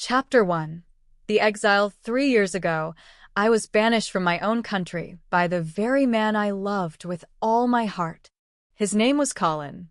Chapter 1. The Exile. 3 years ago, I was banished from my own country by the very man I loved with all my heart. His name was Colin.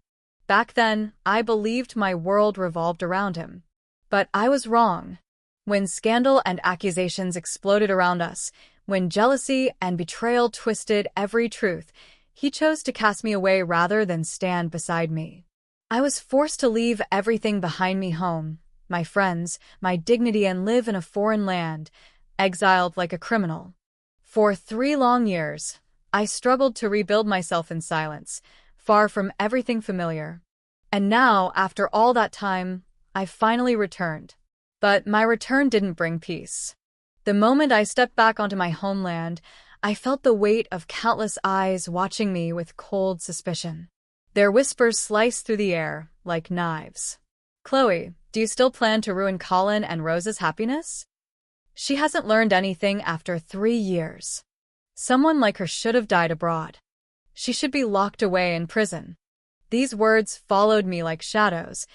Back then, I believed my world revolved around him. But I was wrong. When scandal and accusations exploded around us, when jealousy and betrayal twisted every truth, he chose to cast me away rather than stand beside me. I was forced to leave everything behind me: home, my friends, my dignity, and live in a foreign land, exiled like a criminal. For 3 long years, I struggled to rebuild myself in silence, far from everything familiar. And now, after all that time, I finally returned. But my return didn't bring peace. The moment I stepped back onto my homeland, I felt the weight of countless eyes watching me with cold suspicion. Their whispers sliced through the air like knives. "Chloe, do you still plan to ruin Colin and Rosa's happiness? She hasn't learned anything after 3 years. Someone like her should have died abroad. She should be locked away in prison." These words followed me like shadows,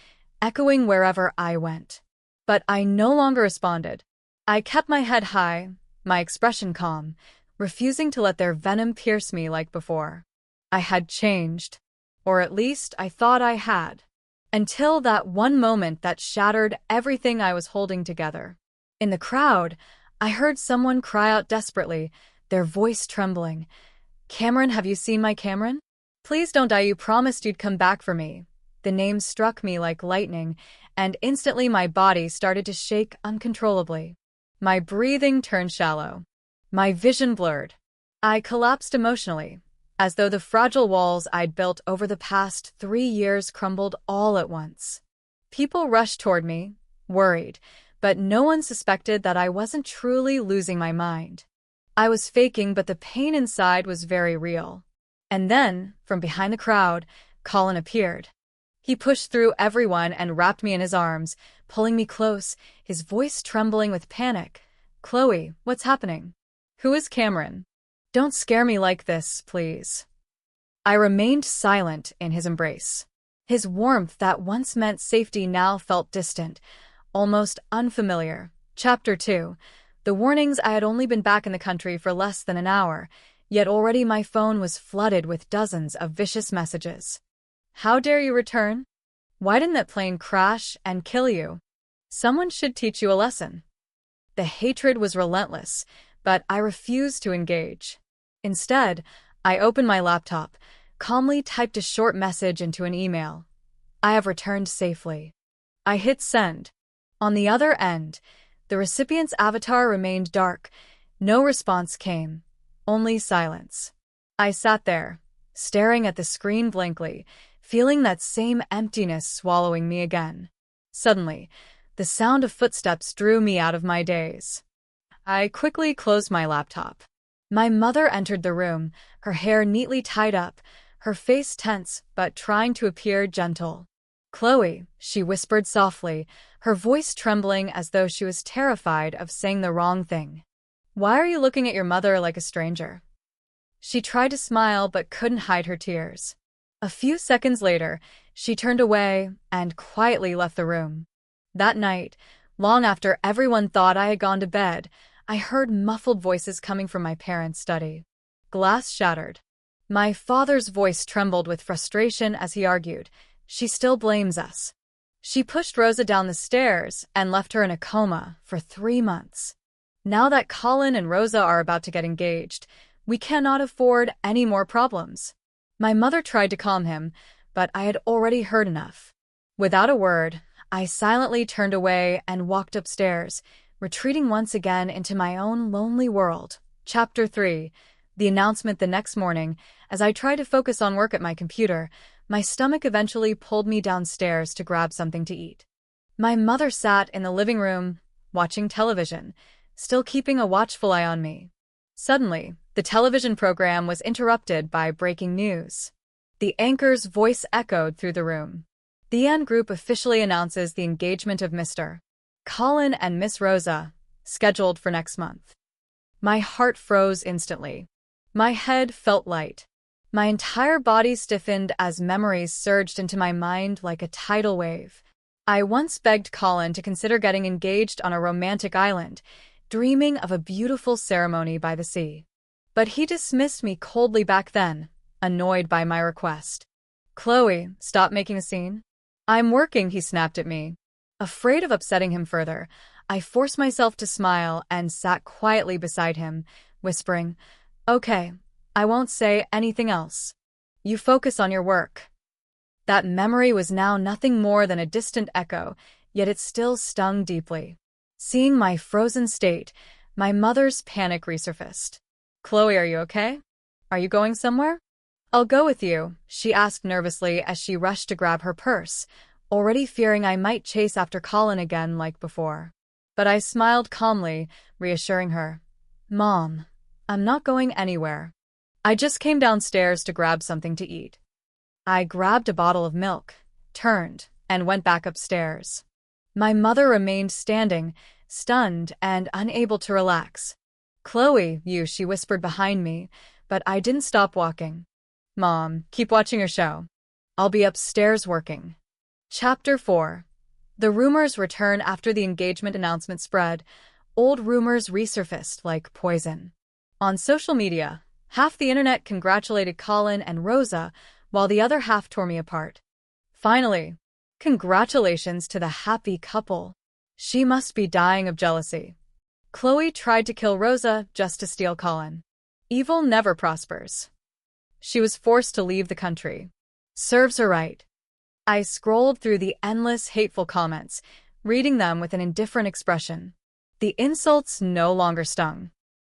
echoing wherever I went. But I no longer responded. I kept my head high, my expression calm, refusing to let their venom pierce me like before. I had changed, or at least I thought I had, until that one moment that shattered everything I was holding together. In the crowd, I heard someone cry out desperately, their voice trembling. "Cameron, have you seen my Cameron? Please don't die. You promised you'd come back for me." The name struck me like lightning, and instantly my body started to shake uncontrollably. My breathing turned shallow. My vision blurred. I collapsed emotionally, as though the fragile walls I'd built over the past 3 years crumbled all at once. People rushed toward me, worried, but no one suspected that I wasn't truly losing my mind. I was faking, but the pain inside was very real. And then, from behind the crowd, Colin appeared. He pushed through everyone and wrapped me in his arms, pulling me close, his voice trembling with panic. "Chloe, what's happening? Who is Cameron? Don't scare me like this, please." I remained silent in his embrace. His warmth that once meant safety now felt distant, almost unfamiliar. Chapter 2. The warnings. I had only been back in the country for less than an hour, yet already my phone was flooded with dozens of vicious messages. "How dare you return? Why didn't that plane crash and kill you? Someone should teach you a lesson." The hatred was relentless, but I refused to engage. Instead, I opened my laptop, calmly typed a short message into an email. "I have returned safely." I hit send. On the other end, the recipient's avatar remained dark. No response came, only silence. I sat there, staring at the screen blankly, feeling that same emptiness swallowing me again. Suddenly, the sound of footsteps drew me out of my daze. I quickly closed my laptop. My mother entered the room, her hair neatly tied up, her face tense but trying to appear gentle. "Chloe," she whispered softly, her voice trembling as though she was terrified of saying the wrong thing. "Why are you looking at your mother like a stranger?" She tried to smile but couldn't hide her tears. A few seconds later, she turned away and quietly left the room. That night, long after everyone thought I had gone to bed, I heard muffled voices coming from my parents' study. Glass shattered. My father's voice trembled with frustration as he argued, "She still blames us. She pushed Rosa down the stairs and left her in a coma for 3 months. Now that Colin and Rosa are about to get engaged, we cannot afford any more problems." My mother tried to calm him, but I had already heard enough. Without a word, I silently turned away and walked upstairs, retreating once again into my own lonely world. Chapter 3. The announcement. The next morning, as I tried to focus on work at my computer, my stomach eventually pulled me downstairs to grab something to eat. My mother sat in the living room, watching television, still keeping a watchful eye on me. Suddenly, the television program was interrupted by breaking news. The anchor's voice echoed through the room. "The Ann Group officially announces the engagement of Mr. Colin and Miss Rosa, scheduled for next month." My heart froze instantly. My head felt light. My entire body stiffened as memories surged into my mind like a tidal wave. I once begged Colin to consider getting engaged on a romantic island, dreaming of a beautiful ceremony by the sea. But he dismissed me coldly back then, annoyed by my request. Chloe, stop making a scene. I'm working, he snapped at me. Afraid of upsetting him further, I forced myself to smile and sat quietly beside him, whispering, Okay, I won't say anything else. You focus on your work. That memory was now nothing more than a distant echo, yet it still stung deeply. Seeing my frozen state, my mother's panic resurfaced. Chloe, are you okay? Are you going somewhere? I'll go with you, she asked nervously as she rushed to grab her purse, already fearing I might chase after Colin again like before. But I smiled calmly, reassuring her. Mom, I'm not going anywhere. I just came downstairs to grab something to eat. I grabbed a bottle of milk, turned, and went back upstairs. My mother remained standing, stunned and unable to relax. Chloe, she whispered behind me, but I didn't stop walking. Mom, keep watching your show. I'll be upstairs working. Chapter 4. The rumors return after the engagement announcement spread. Old rumors resurfaced like poison. On social media, half the internet congratulated Colin and Rosa, while the other half tore me apart. Finally, congratulations to the happy couple. She must be dying of jealousy. Chloe tried to kill Rosa just to steal Colin. Evil never prospers. She was forced to leave the country. Serves her right. I scrolled through the endless hateful comments, reading them with an indifferent expression. The insults no longer stung.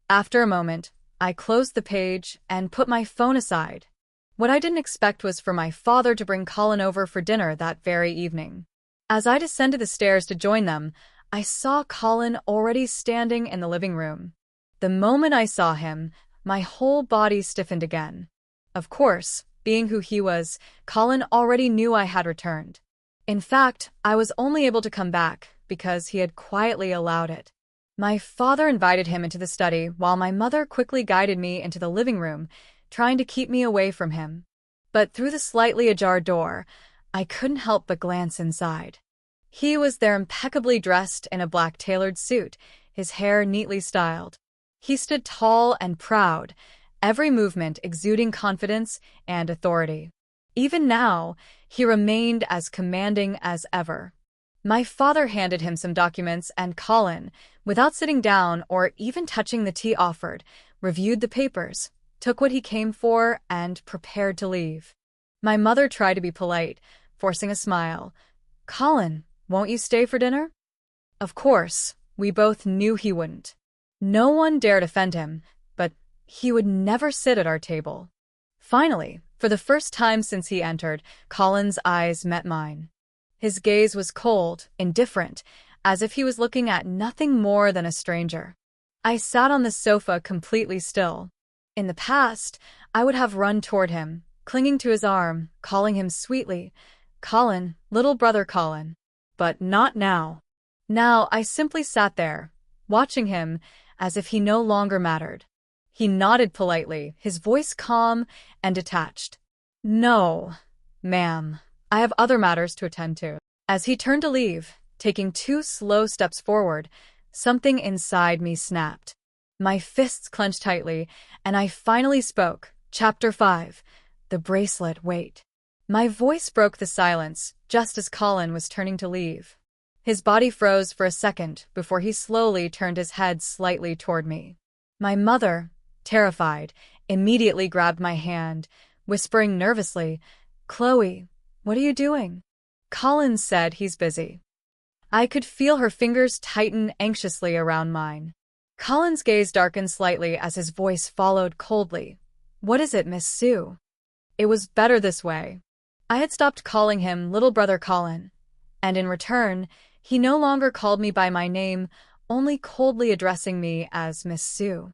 After a moment, I closed the page and put my phone aside. What I didn't expect was for my father to bring Colin over for dinner that very evening. As I descended the stairs to join them, I saw Colin already standing in the living room. The moment I saw him, my whole body stiffened again. Of course, being who he was, Colin already knew I had returned. In fact, I was only able to come back because he had quietly allowed it. My father invited him into the study while my mother quickly guided me into the living room, trying to keep me away from him. But through the slightly ajar door, I couldn't help but glance inside. He was there impeccably dressed in a black tailored suit, his hair neatly styled. He stood tall and proud, every movement exuding confidence and authority. Even now, he remained as commanding as ever. My father handed him some documents and Colin, without sitting down or even touching the tea offered, reviewed the papers, took what he came for, and prepared to leave. My mother tried to be polite, forcing a smile. Colin, won't you stay for dinner? Of course, we both knew he wouldn't. No one dared offend him, but he would never sit at our table. Finally, for the first time since he entered, Colin's eyes met mine. His gaze was cold, indifferent, as if he was looking at nothing more than a stranger. I sat on the sofa completely still. In the past, I would have run toward him, clinging to his arm, calling him sweetly, Colin, little brother Colin. But not now. Now I simply sat there, watching him as if he no longer mattered. He nodded politely, his voice calm and detached. No, ma'am, I have other matters to attend to. As he turned to leave, taking 2 slow steps forward, something inside me snapped. My fists clenched tightly, and I finally spoke. Chapter 5. The bracelet, wait. My voice broke the silence, just as Colin was turning to leave. His body froze for a second before he slowly turned his head slightly toward me. My mother, terrified, immediately grabbed my hand, whispering nervously, Chloe, what are you doing? Colin said he's busy. I could feel her fingers tighten anxiously around mine. Colin's gaze darkened slightly as his voice followed coldly. What is it, Miss Sue? It was better this way. I had stopped calling him little brother Colin, and in return, he no longer called me by my name, only coldly addressing me as Miss Sue.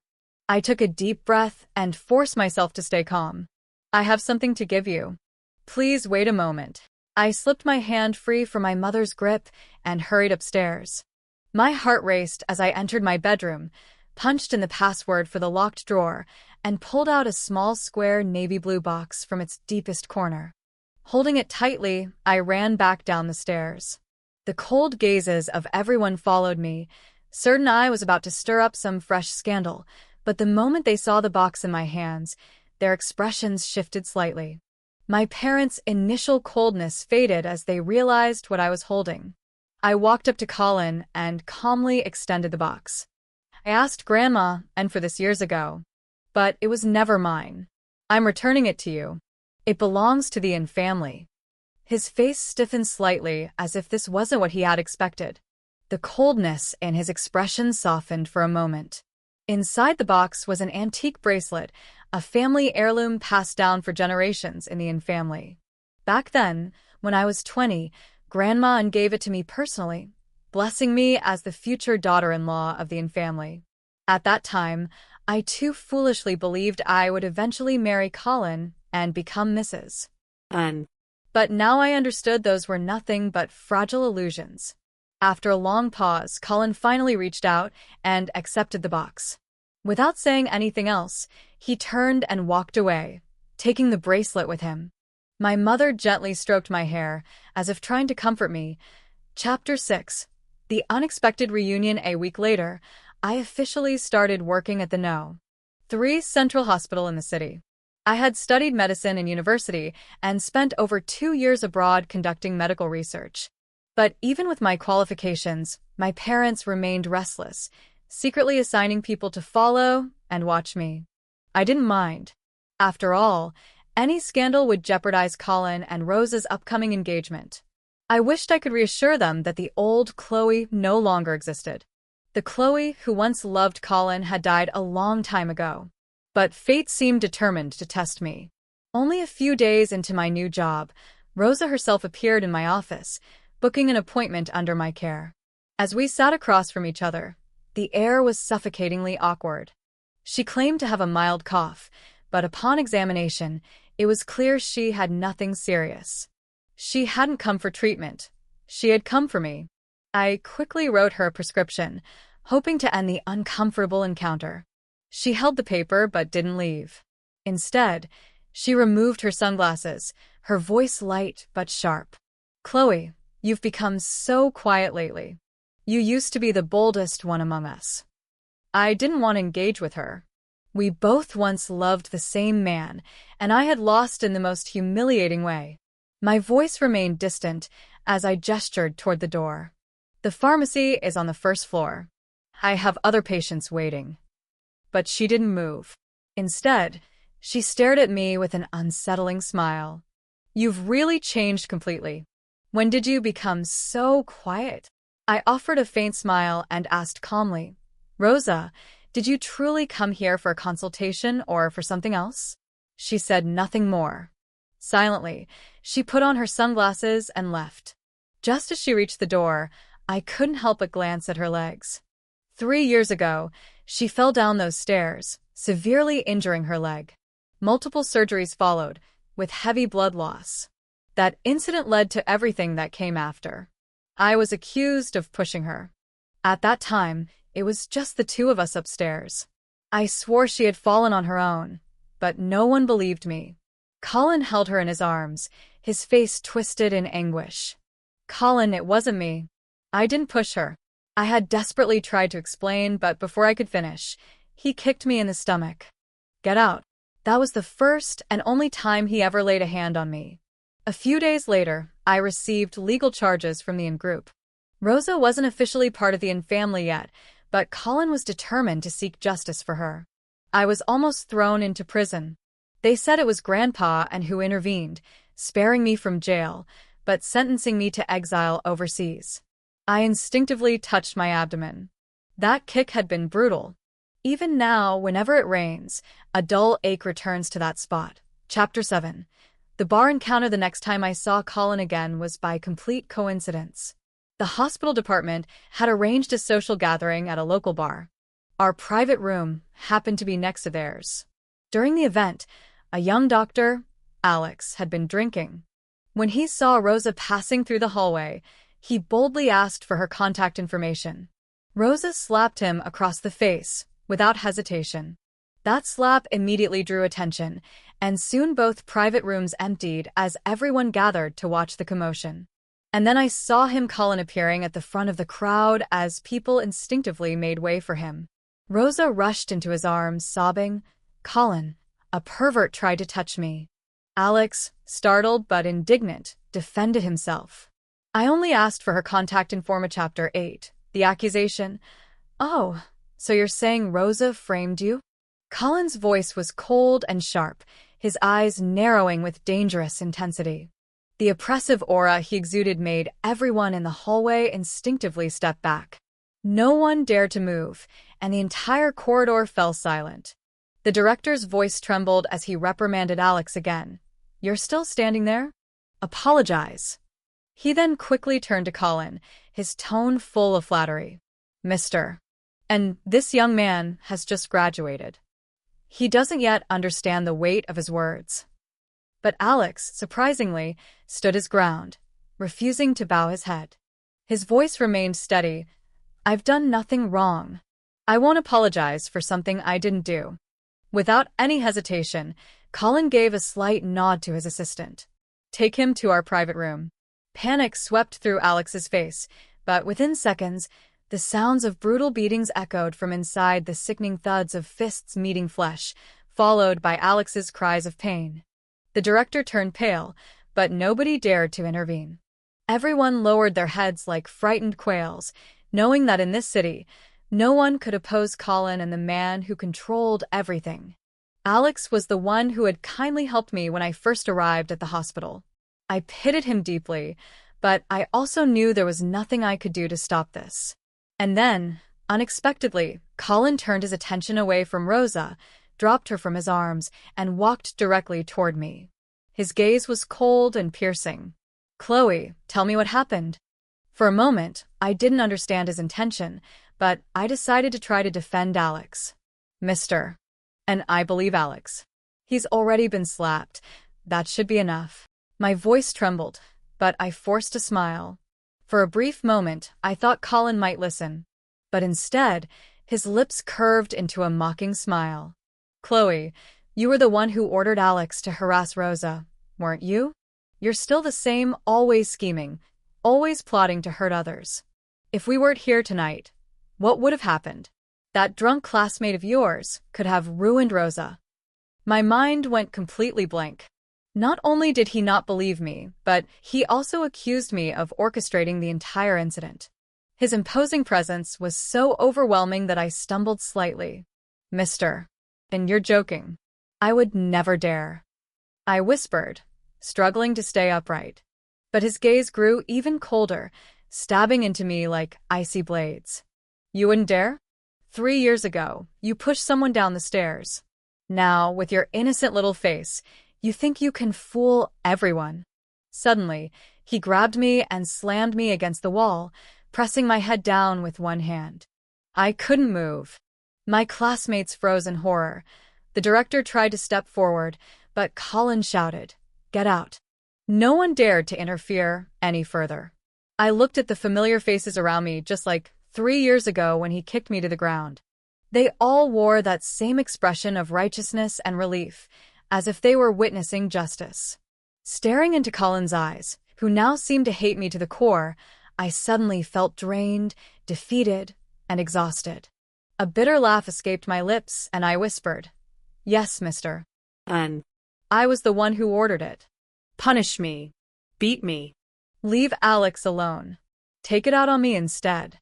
I took a deep breath and forced myself to stay calm. I have something to give you. Please wait a moment. I slipped my hand free from my mother's grip and hurried upstairs. My heart raced as I entered my bedroom, punched in the password for the locked drawer, and pulled out a small square navy blue box from its deepest corner. Holding it tightly, I ran back down the stairs. The cold gazes of everyone followed me, certain I was about to stir up some fresh scandal, but the moment they saw the box in my hands, their expressions shifted slightly. My parents' initial coldness faded as they realized what I was holding. I walked up to Colin and calmly extended the box. I asked Grandma, and for this years ago, but it was never mine. I'm returning it to you. It belongs to the Yin family. His face stiffened slightly as if this wasn't what he had expected. The coldness in his expression softened for a moment. Inside the box was an antique bracelet, a family heirloom passed down for generations in the Yin family. Back then, when I was 20, Grandma gave it to me personally, blessing me as the future daughter-in-law of the Yin family. At that time, I too foolishly believed I would eventually marry Colin and become Mrs. N. But now I understood those were nothing but fragile illusions. After a long pause, Colin finally reached out and accepted the box. Without saying anything else, he turned and walked away, taking the bracelet with him. My mother gently stroked my hair, as if trying to comfort me. Chapter 6. The unexpected reunion. A week later, I officially started working at the No. 3 Central Hospital in the city. I had studied medicine in university and spent over 2 years abroad conducting medical research. But even with my qualifications, my parents remained restless, secretly assigning people to follow and watch me. I didn't mind. After all, any scandal would jeopardize Colin and Rosa's upcoming engagement. I wished I could reassure them that the old Cloe no longer existed. The Cloe who once loved Colin had died a long time ago. But fate seemed determined to test me. Only a few days into my new job, Rosa herself appeared in my office, booking an appointment under my care. As we sat across from each other, the air was suffocatingly awkward. She claimed to have a mild cough, but upon examination, it was clear she had nothing serious. She hadn't come for treatment. She had come for me. I quickly wrote her a prescription, hoping to end the uncomfortable encounter. She held the paper but didn't leave. Instead, she removed her sunglasses, her voice light but sharp. "Cloe, you've become so quiet lately. You used to be the boldest one among us." I didn't want to engage with her. We both once loved the same man, and I had lost in the most humiliating way. My voice remained distant as I gestured toward the door. "The pharmacy is on the first floor. I have other patients waiting." But she didn't move. Instead, she stared at me with an unsettling smile. "You've really changed completely. When did you become so quiet?" I offered a faint smile and asked calmly, "Rosa, did you truly come here for a consultation or for something else?" She said nothing more. Silently, she put on her sunglasses and left. Just as she reached the door, I couldn't help but glance at her legs. 3 years ago, she fell down those stairs, severely injuring her leg. Multiple surgeries followed, with heavy blood loss. That incident led to everything that came after. I was accused of pushing her. At that time, it was just the two of us upstairs. I swore she had fallen on her own, but no one believed me. Colin held her in his arms, his face twisted in anguish. "Colin, it wasn't me. I didn't push her." I had desperately tried to explain, but before I could finish, he kicked me in the stomach. "Get out." That was the first and only time he ever laid a hand on me. A few days later, I received legal charges from the Yin group. Rosa wasn't officially part of the Yin family yet, but Colin was determined to seek justice for her. I was almost thrown into prison. They said it was Grandpa and who intervened, sparing me from jail, but sentencing me to exile overseas. I instinctively touched my abdomen. That kick had been brutal. Even now, whenever it rains, a dull ache returns to that spot. Chapter 7. The bar encounter. The next time I saw Colin again was by complete coincidence. The hospital department had arranged a social gathering at a local bar. Our private room happened to be next to theirs. During the event, a young doctor, Alex, had been drinking. When he saw Rosa passing through the hallway, he boldly asked for her contact information. Rosa slapped him across the face, without hesitation. That slap immediately drew attention, and soon both private rooms emptied as everyone gathered to watch the commotion. And then I saw him, Colin, appearing at the front of the crowd as people instinctively made way for him. Rosa rushed into his arms, sobbing, "Colin, a pervert tried to touch me." Alex, startled but indignant, defended himself. "I only asked for her contact info, Chapter 8. The accusation." "Oh, so you're saying Rosa framed you?" Colin's voice was cold and sharp, his eyes narrowing with dangerous intensity. The oppressive aura he exuded made everyone in the hallway instinctively step back. No one dared to move, and the entire corridor fell silent. The director's voice trembled as he reprimanded Alex again. "You're still standing there? Apologize." He then quickly turned to Colin, his tone full of flattery. "Mister. And this young man has just graduated. He doesn't yet understand the weight of his words." But Alex, surprisingly, stood his ground, refusing to bow his head. His voice remained steady. "I've done nothing wrong. I won't apologize for something I didn't do." Without any hesitation, Colin gave a slight nod to his assistant. "Take him to our private room." Panic swept through Alex's face, but within seconds, the sounds of brutal beatings echoed from inside, the sickening thuds of fists meeting flesh, followed by Alex's cries of pain. The director turned pale, but nobody dared to intervene. Everyone lowered their heads like frightened quails, knowing that in this city, no one could oppose Colin and the man who controlled everything. Alex was the one who had kindly helped me when I first arrived at the hospital. I pitied him deeply, but I also knew there was nothing I could do to stop this. And then, unexpectedly, Colin turned his attention away from Rosa, dropped her from his arms, and walked directly toward me. His gaze was cold and piercing. "Chloe, tell me what happened." For a moment, I didn't understand his intention, but I decided to try to defend Alex. "Mister. And I believe Alex. He's already been slapped. That should be enough." My voice trembled, but I forced a smile. For a brief moment, I thought Colin might listen. But instead, his lips curved into a mocking smile. "Chloe, you were the one who ordered Alex to harass Rosa, weren't you? You're still the same, always scheming, always plotting to hurt others. If we weren't here tonight, what would have happened? That drunk classmate of yours could have ruined Rosa." My mind went completely blank. Not only did he not believe me, but he also accused me of orchestrating the entire incident. His imposing presence was so overwhelming that I stumbled slightly. "Mister. And you're joking." "I would never dare," I whispered, struggling to stay upright. But his gaze grew even colder, stabbing into me like icy blades. "You wouldn't dare? 3 years ago, you pushed someone down the stairs. Now, with your innocent little face, you think you can fool everyone." Suddenly, he grabbed me and slammed me against the wall, pressing my head down with one hand. I couldn't move. My classmates froze in horror. The director tried to step forward, but Colin shouted, "Get out." No one dared to interfere any further. I looked at the familiar faces around me, just like 3 years ago when he kicked me to the ground. They all wore that same expression of righteousness and relief, as if they were witnessing justice. Staring into Colin's eyes, who now seemed to hate me to the core, I suddenly felt drained, defeated, and exhausted. A bitter laugh escaped my lips, and I whispered, "Yes, mister. And I was the one who ordered it. Punish me. Beat me. Leave Alex alone. Take it out on me instead."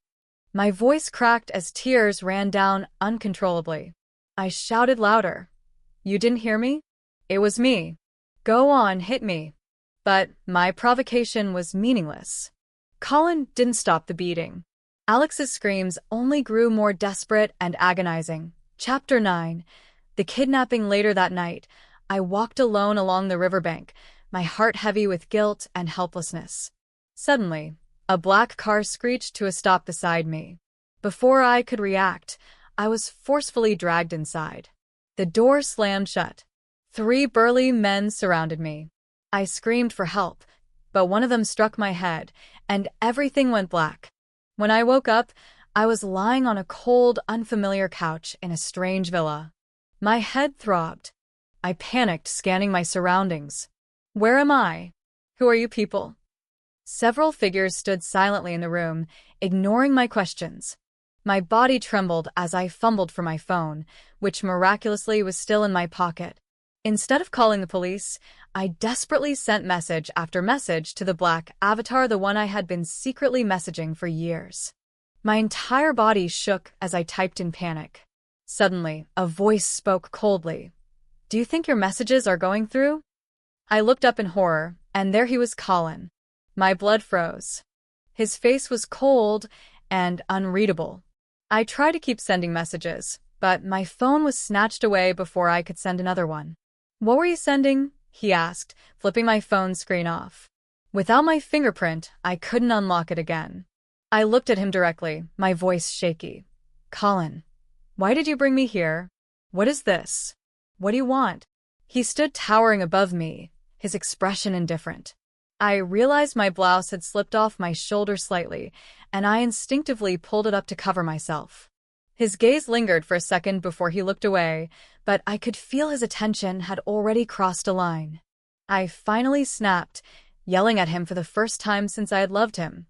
My voice cracked as tears ran down uncontrollably. I shouted louder. "You didn't hear me? It was me. Go on, hit me." But my provocation was meaningless. Colin didn't stop the beating. Alex's screams only grew more desperate and agonizing. Chapter 9. The kidnapping. Later that night, I walked alone along the riverbank, my heart heavy with guilt and helplessness. Suddenly, a black car screeched to a stop beside me. Before I could react, I was forcefully dragged inside. The door slammed shut. 3 burly men surrounded me. I screamed for help, but one of them struck my head, and everything went black. When I woke up, I was lying on a cold, unfamiliar couch in a strange villa. My head throbbed. I panicked, scanning my surroundings. Where am I? Who are you people? Several figures stood silently in the room, ignoring my questions. My body trembled as I fumbled for my phone, which miraculously was still in my pocket. Instead of calling the police, I desperately sent message after message to the black avatar, the one I had been secretly messaging for years. My entire body shook as I typed in panic. Suddenly, a voice spoke coldly. "Do you think your messages are going through?" I looked up in horror, and there he was, Colin. My blood froze. His face was cold and unreadable. I tried to keep sending messages, but my phone was snatched away before I could send another one. "What were you sending?" he asked, flipping my phone screen off. Without my fingerprint, I couldn't unlock it again. I looked at him directly, my voice shaky. "Colin, why did you bring me here? What is this? What do you want?" He stood towering above me, his expression indifferent. I realized my blouse had slipped off my shoulder slightly, and I instinctively pulled it up to cover myself. His gaze lingered for a second before he looked away, but I could feel his attention had already crossed a line. I finally snapped, yelling at him for the first time since I had loved him.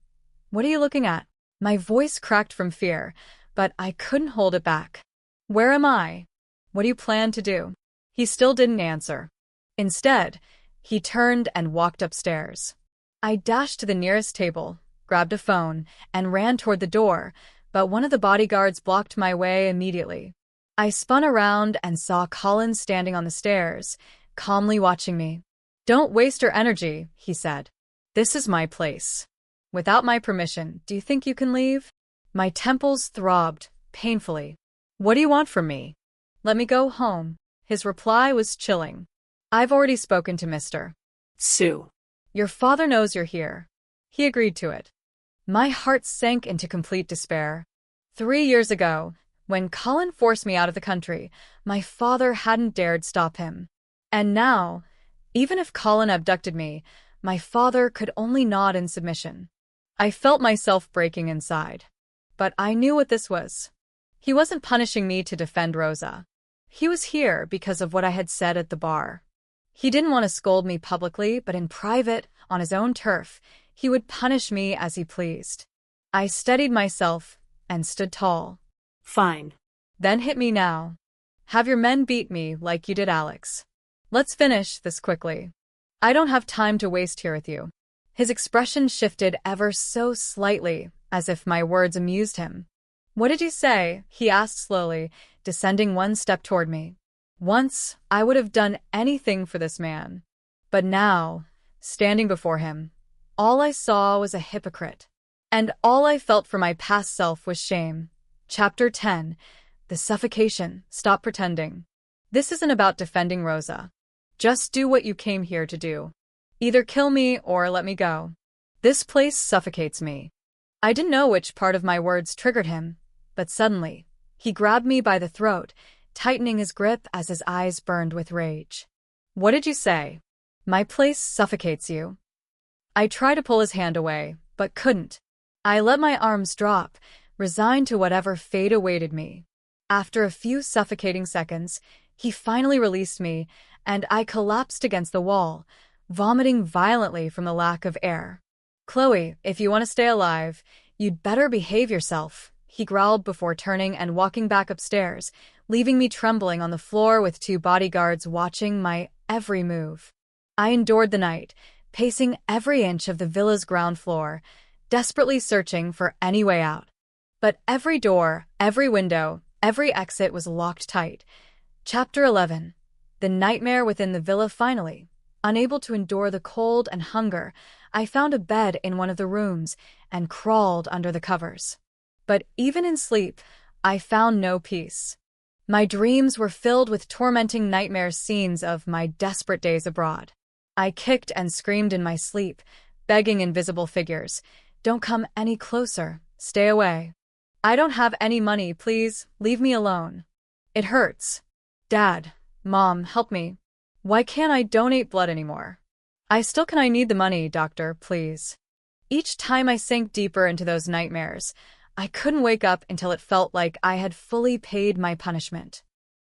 "What are you looking at?" My voice cracked from fear, but I couldn't hold it back. "Where am I? What do you plan to do?" He still didn't answer. Instead, he turned and walked upstairs. I dashed to the nearest table, grabbed a phone, and ran toward the door, but one of the bodyguards blocked my way immediately. I spun around and saw Colin standing on the stairs, calmly watching me. "Don't waste your energy," he said. "This is my place. Without my permission, do you think you can leave?" My temples throbbed, painfully. "What do you want from me?" "Let me go home." His reply was chilling. "I've already spoken to Mr. Sue. Your father knows you're here." He agreed to it. My heart sank into complete despair. 3 years ago, when Colin forced me out of the country, my father hadn't dared stop him. And now, even if Colin abducted me, my father could only nod in submission. I felt myself breaking inside. But I knew what this was. He wasn't punishing me to defend Rosa. He was here because of what I had said at the bar. He didn't want to scold me publicly, but in private, on his own turf, he would punish me as he pleased. I steadied myself and stood tall. Fine. "Then hit me now. Have your men beat me like you did Alex. Let's finish this quickly. I don't have time to waste here with you." His expression shifted ever so slightly, as if my words amused him. "What did you say?" he asked slowly, descending one step toward me. Once, I would have done anything for this man. But now, standing before him, all I saw was a hypocrite. And all I felt for my past self was shame. Chapter 10. The Suffocation. Stop pretending. This isn't about defending Rosa. Just do what you came here to do. Either kill me or let me go. This place suffocates me. I didn't know which part of my words triggered him, but suddenly, he grabbed me by the throat, tightening his grip as his eyes burned with rage. "What did you say?" "My place suffocates you." I tried to pull his hand away, but couldn't. I let my arms drop, resigned to whatever fate awaited me. After a few suffocating seconds, he finally released me, and I collapsed against the wall, vomiting violently from the lack of air. "Chloe, if you want to stay alive, you'd better behave yourself," he growled before turning and walking back upstairs, leaving me trembling on the floor with 2 bodyguards watching my every move. I endured the night, pacing every inch of the villa's ground floor, desperately searching for any way out. But every door, every window, every exit was locked tight. Chapter 11. The nightmare within the villa. Finally, unable to endure the cold and hunger, I found a bed in one of the rooms and crawled under the covers. But even in sleep, I found no peace. My dreams were filled with tormenting nightmare scenes of my desperate days abroad. I kicked and screamed in my sleep, begging invisible figures, "Don't come any closer, stay away. I don't have any money, please, leave me alone. It hurts. Dad, Mom, help me. Why can't I donate blood anymore? I need the money, doctor, please." Each time I sank deeper into those nightmares, I couldn't wake up until it felt like I had fully paid my punishment.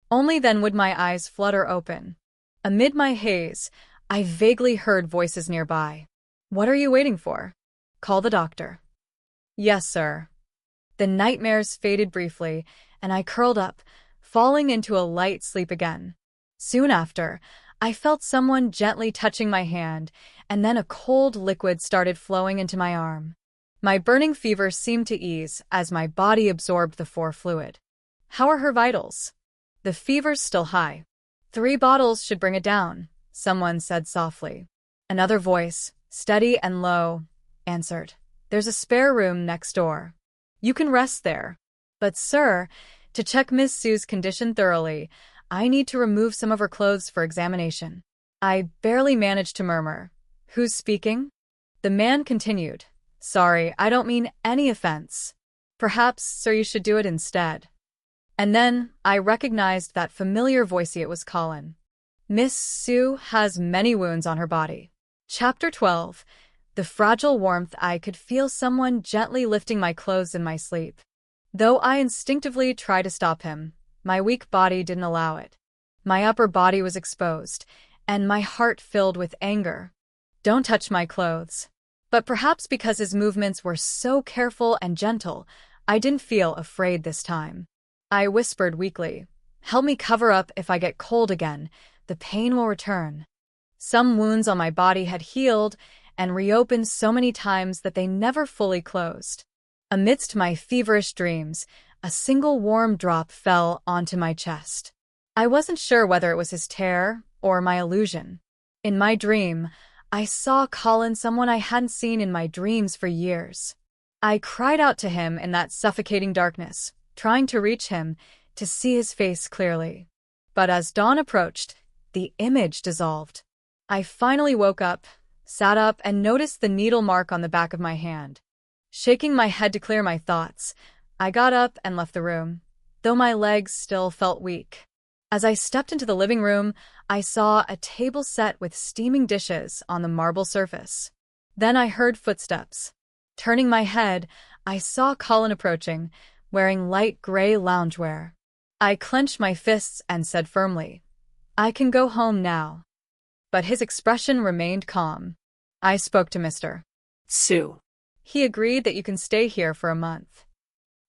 Only then would my eyes flutter open. Amid my haze, I vaguely heard voices nearby. "What are you waiting for? Call the doctor." "Yes, sir." The nightmares faded briefly, and I curled up, falling into a light sleep again. Soon after, I felt someone gently touching my hand, and then a cold liquid started flowing into my arm. My burning fever seemed to ease as my body absorbed the fluid. "How are her vitals?" "The fever's still high. 3 bottles should bring it down," someone said softly. Another voice, steady and low, answered, "There's a spare room next door. You can rest there. But sir, to check Miss Sue's condition thoroughly, I need to remove some of her clothes for examination." I barely managed to murmur, "Who's speaking?" The man continued, "Sorry, I don't mean any offense. Perhaps, sir, you should do it instead." And then I recognized that familiar voice. It was Colin. "Miss Sue has many wounds on her body." Chapter 12. The fragile warmth. I could feel someone gently lifting my clothes in my sleep. Though I instinctively tried to stop him, my weak body didn't allow it. My upper body was exposed, and my heart filled with anger. "Don't touch my clothes." But perhaps because his movements were so careful and gentle, I didn't feel afraid this time. I whispered weakly, "Help me cover up. If I get cold again, the pain will return." Some wounds on my body had healed and reopened so many times that they never fully closed. Amidst my feverish dreams, a single warm drop fell onto my chest. I wasn't sure whether it was his tear or my illusion. In my dream, I saw Colin, someone I hadn't seen in my dreams for years. I cried out to him in that suffocating darkness, trying to reach him, to see his face clearly. But as dawn approached, the image dissolved. I finally woke up, sat up, and noticed the needle mark on the back of my hand. Shaking my head to clear my thoughts, I got up and left the room, though my legs still felt weak. As I stepped into the living room, I saw a table set with steaming dishes on the marble surface. Then I heard footsteps. Turning my head, I saw Colin approaching, wearing light gray loungewear. I clenched my fists and said firmly, "I can go home now." But his expression remained calm. I spoke to Mr. Sue. He agreed that you can stay here for a month.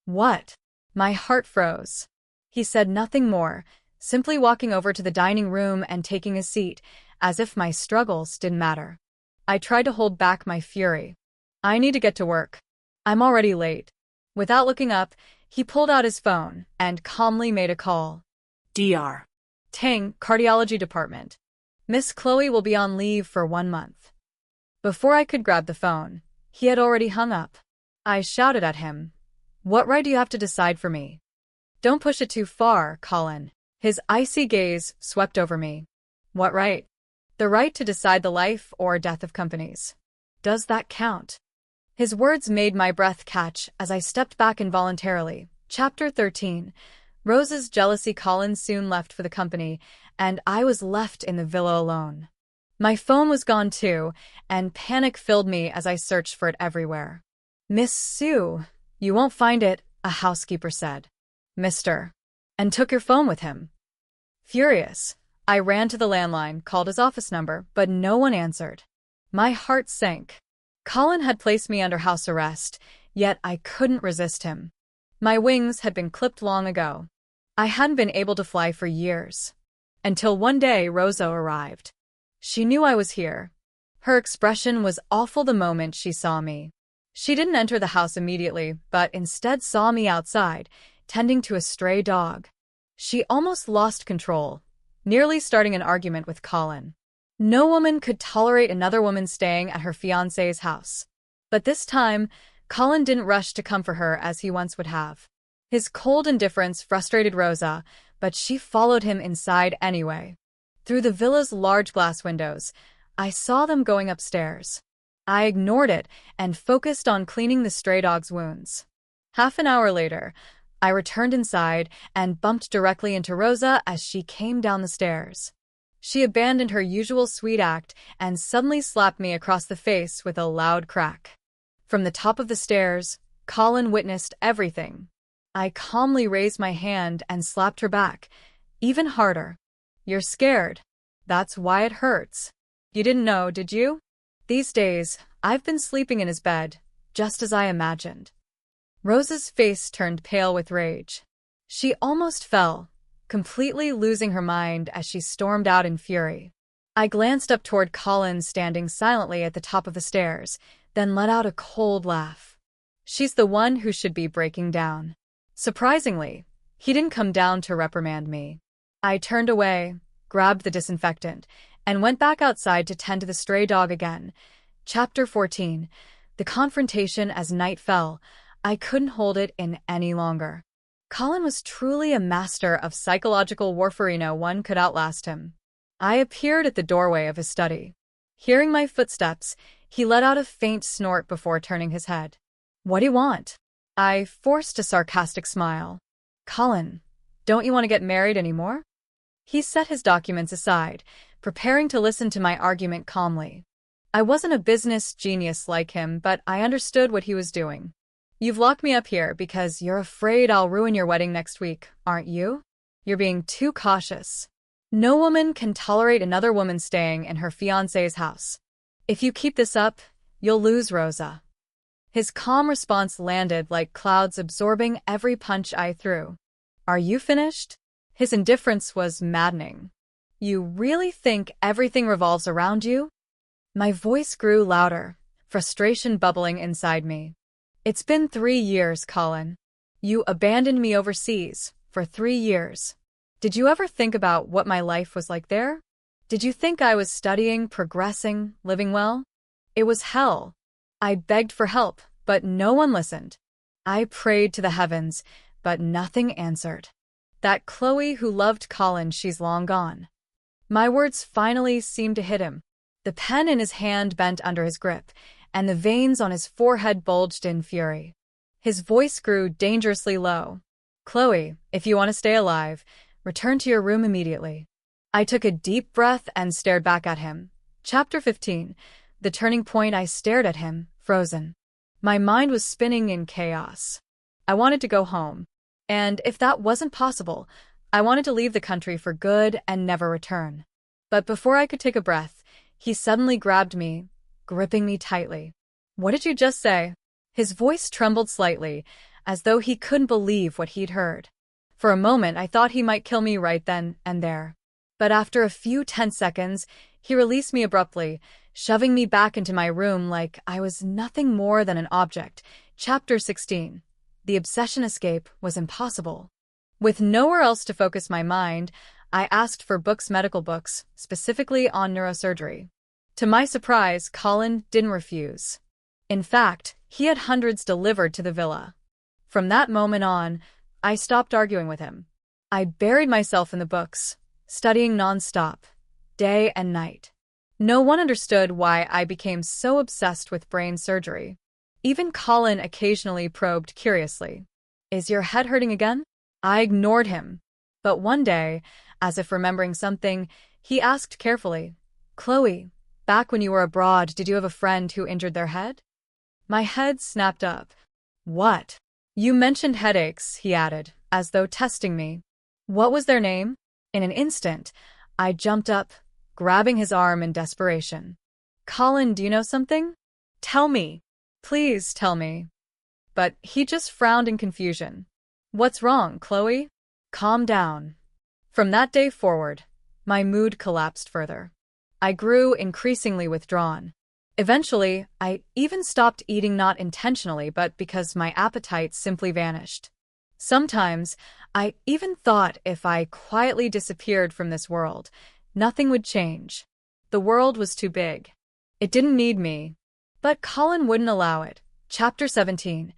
What? My heart froze. He said nothing more, simply walking over to the dining room and taking a seat, as if my struggles didn't matter. I tried to hold back my fury. "I need to get to work. I'm already late." Without looking up, he pulled out his phone and calmly made a call. Dr. Ting, Cardiology Department. "Miss Chloe will be on leave for 1 month." Before I could grab the phone, he had already hung up. I shouted at him, "What right do you have to decide for me?" "Don't push it too far, Colin." His icy gaze swept over me. "What right?" "The right to decide the life or death of companies. Does that count?" His words made my breath catch as I stepped back involuntarily. Chapter 13. Rosa's jealousy. Colin soon left for the company, and I was left in the villa alone. My phone was gone too, and panic filled me as I searched for it everywhere. "Miss Sue, you won't find it," a housekeeper said. "Mr. and took your phone with him." Furious, I ran to the landline, called his office number, but no one answered. My heart sank. Colin had placed me under house arrest, yet I couldn't resist him. My wings had been clipped long ago. I hadn't been able to fly for years. Until one day Rosa arrived. She knew I was here. Her expression was awful the moment she saw me. She didn't enter the house immediately, but instead saw me outside, tending to a stray dog. She almost lost control, nearly starting an argument with Colin. No woman could tolerate another woman staying at her fiancé's house. But this time, Colin didn't rush to come for her as he once would have. His cold indifference frustrated Rosa, but she followed him inside anyway. Through the villa's large glass windows, I saw them going upstairs. I ignored it and focused on cleaning the stray dog's wounds. Half an hour later, I returned inside and bumped directly into Rosa as she came down the stairs. She abandoned her usual sweet act and suddenly slapped me across the face with a loud crack. From the top of the stairs, Colin witnessed everything. I calmly raised my hand and slapped her back, even harder. "You're scared. That's why it hurts. You didn't know, did you?" These days, I've been sleeping in his bed, just as I imagined. Rosa's face turned pale with rage. She almost fell, completely losing her mind as she stormed out in fury. I glanced up toward Colin standing silently at the top of the stairs, then let out a cold laugh. She's the one who should be breaking down. Surprisingly, he didn't come down to reprimand me. I turned away, grabbed the disinfectant, and went back outside to tend to the stray dog again. Chapter 14. The confrontation as night fell. I couldn't hold it in any longer. Colin was truly a master of psychological warfare. No one could outlast him. I appeared at the doorway of his study. Hearing my footsteps, he let out a faint snort before turning his head. "What do you want?" I forced a sarcastic smile. "Colin, don't you want to get married anymore?" He set his documents aside, preparing to listen to my argument calmly. I wasn't a business genius like him, but I understood what he was doing. "You've locked me up here because you're afraid I'll ruin your wedding next week, aren't you? You're being too cautious. No woman can tolerate another woman staying in her fiancé's house. If you keep this up, you'll lose Rosa." His calm response landed like clouds absorbing every punch I threw. "Are you finished?" His indifference was maddening. "You really think everything revolves around you?" My voice grew louder, frustration bubbling inside me. "It's been 3 years, Colin. You abandoned me overseas for 3 years. Did you ever think about what my life was like there? Did you think I was studying, progressing, living well? It was hell. I begged for help, but no one listened. I prayed to the heavens, but nothing answered. That Cloe who loved Colin, she's long gone." My words finally seemed to hit him. The pen in his hand bent under his grip, and the veins on his forehead bulged in fury. His voice grew dangerously low. "Cloe, if you want to stay alive, return to your room immediately." I took a deep breath and stared back at him. Chapter 15. The turning point. I stared at him, frozen. My mind was spinning in chaos. I wanted to go home. And if that wasn't possible, I wanted to leave the country for good and never return. But before I could take a breath, he suddenly grabbed me, gripping me tightly. "What did you just say?" His voice trembled slightly, as though he couldn't believe what he'd heard. For a moment, I thought he might kill me right then and there. But after a few tense seconds, he released me abruptly, shoving me back into my room like I was nothing more than an object. Chapter 16. The obsession escape was impossible. With nowhere else to focus my mind, I asked for books, medical books, specifically on neurosurgery. To my surprise, Colin didn't refuse. In fact, he had hundreds delivered to the villa. From that moment on, I stopped arguing with him. I buried myself in the books, studying nonstop, day and night. No one understood why I became so obsessed with brain surgery. Even Colin occasionally probed curiously. "Is your head hurting again?" I ignored him. But one day, as if remembering something, he asked carefully, "Cloe, back when you were abroad, did you have a friend who injured their head?" My head snapped up. "What?" "You mentioned headaches," he added, as though testing me. "What was their name?" In an instant, I jumped up, grabbing his arm in desperation. "Colin, do you know something? Tell me. Please tell me." But he just frowned in confusion. "What's wrong, Cloe? Calm down." From that day forward, my mood collapsed further. I grew increasingly withdrawn. Eventually, I even stopped eating, not intentionally, but because my appetite simply vanished. Sometimes, I even thought if I quietly disappeared from this world, nothing would change. The world was too big. It didn't need me. But Colin wouldn't allow it. Chapter 17.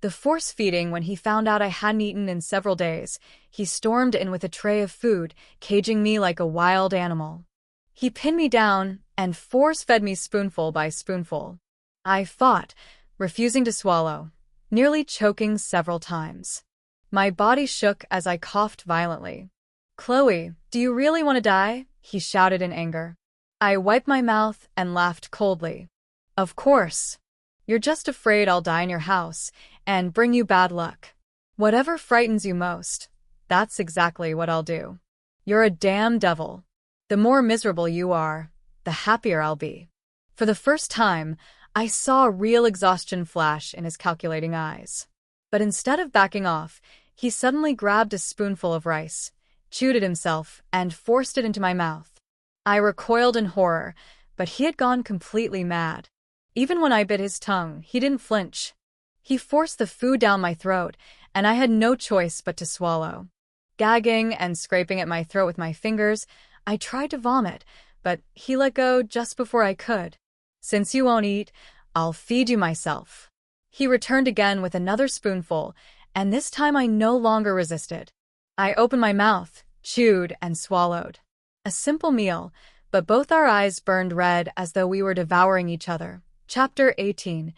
The force-feeding. When he found out I hadn't eaten in several days, he stormed in with a tray of food, caging me like a wild animal. He pinned me down and force-fed me spoonful by spoonful. I fought, refusing to swallow, nearly choking several times. My body shook as I coughed violently. "Cloe, do you really want to die?" he shouted in anger. I wiped my mouth and laughed coldly. "Of course. You're just afraid I'll die in your house and bring you bad luck. Whatever frightens you most, that's exactly what I'll do. You're a damn devil. The more miserable you are, the happier I'll be." For the first time, I saw real exhaustion flash in his calculating eyes. But instead of backing off, he suddenly grabbed a spoonful of rice, chewed it himself, and forced it into my mouth. I recoiled in horror, but he had gone completely mad. Even when I bit his tongue, he didn't flinch. He forced the food down my throat, and I had no choice but to swallow. Gagging and scraping at my throat with my fingers, I tried to vomit, but he let go just before I could. "Since you won't eat, I'll feed you myself." He returned again with another spoonful, and this time I no longer resisted. I opened my mouth, chewed, and swallowed. A simple meal, but both our eyes burned red as though we were devouring each other. Chapter 18.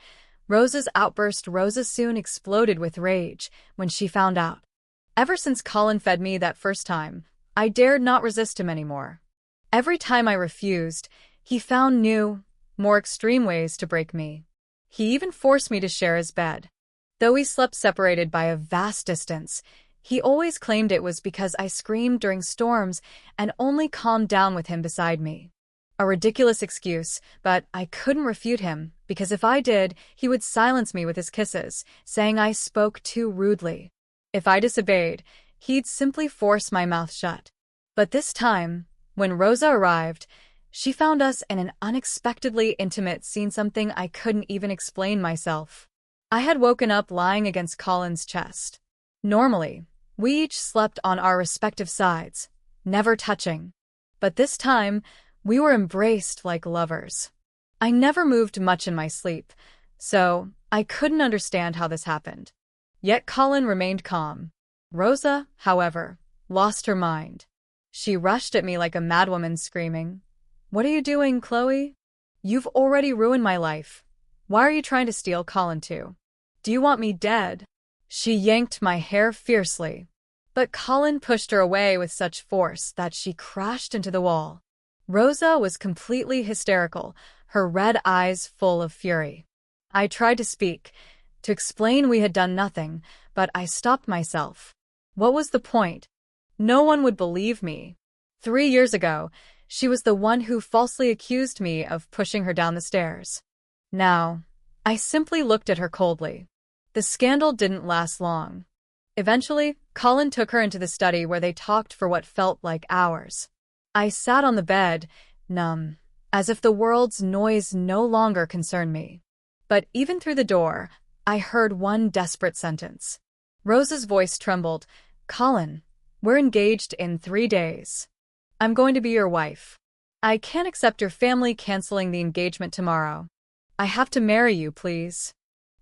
Rosa's outburst. Rosa soon exploded with rage when she found out. Ever since Colin fed me that first time, I dared not resist him anymore. Every time I refused, he found new, more extreme ways to break me. He even forced me to share his bed. Though we slept separated by a vast distance, he always claimed it was because I screamed during storms and only calmed down with him beside me. A ridiculous excuse, but I couldn't refute him, because if I did, he would silence me with his kisses, saying I spoke too rudely. If I disobeyed, he'd simply force my mouth shut. But this time, when Rosa arrived, she found us in an unexpectedly intimate scene, something I couldn't even explain myself. I had woken up lying against Colin's chest. Normally, we each slept on our respective sides, never touching. But this time, we were embraced like lovers. I never moved much in my sleep, so I couldn't understand how this happened. Yet Colin remained calm. Rosa, however, lost her mind. She rushed at me like a madwoman, screaming, "What are you doing, Cloe? You've already ruined my life. Why are you trying to steal Colin too? Do you want me dead?" She yanked my hair fiercely. But Colin pushed her away with such force that she crashed into the wall. Rosa was completely hysterical, her red eyes full of fury. I tried to speak, to explain we had done nothing, but I stopped myself. What was the point? No one would believe me. 3 years ago, she was the one who falsely accused me of pushing her down the stairs. Now, I simply looked at her coldly. The scandal didn't last long. Eventually, Colin took her into the study where they talked for what felt like hours. I sat on the bed, numb, as if the world's noise no longer concerned me. But even through the door, I heard one desperate sentence. Rosa's voice trembled. "Colin, we're engaged in 3 days. I'm going to be your wife. I can't accept your family canceling the engagement tomorrow. I have to marry you, please."